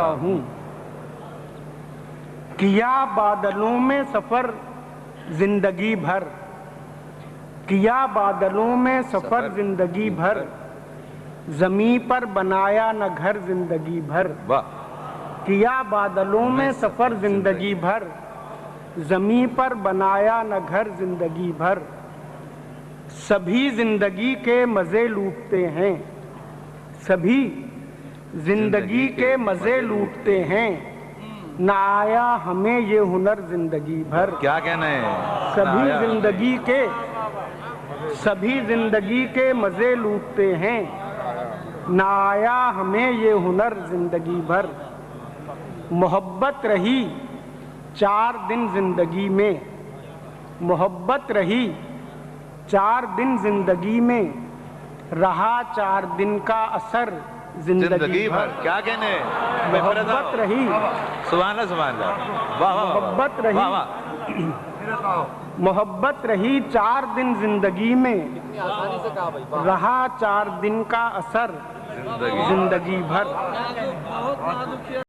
हूँ। किया बादलों में सफर जिंदगी भर, किया बादलों में सफर जिंदगी भर, जमी पर बनाया न घर जिंदगी भर। किया बादलों में सफर जिंदगी भर, जमी पर बनाया न घर जिंदगी भर। सभी जिंदगी के मजे लूटते हैं, सभी जिंदगी के मजे लूटते हैं, ना आया हमें ये हुनर जिंदगी भर। क्या कहना है? सभी जिंदगी के मजे लूटते हैं, ना आया हमें ये हुनर जिंदगी भर। मोहब्बत रही 4 दिन जिंदगी में, मोहब्बत रही 4 दिन जिंदगी में, रहा 4 दिन का असर जिंदगी भर। क्या कहने? मोहब्बत रही, सुभान अल्लाह, वाह वाह, मोहब्बत रही, मोहब्बत रही 4 दिन जिंदगी में, रहा 4 दिन का असर जिंदगी भर।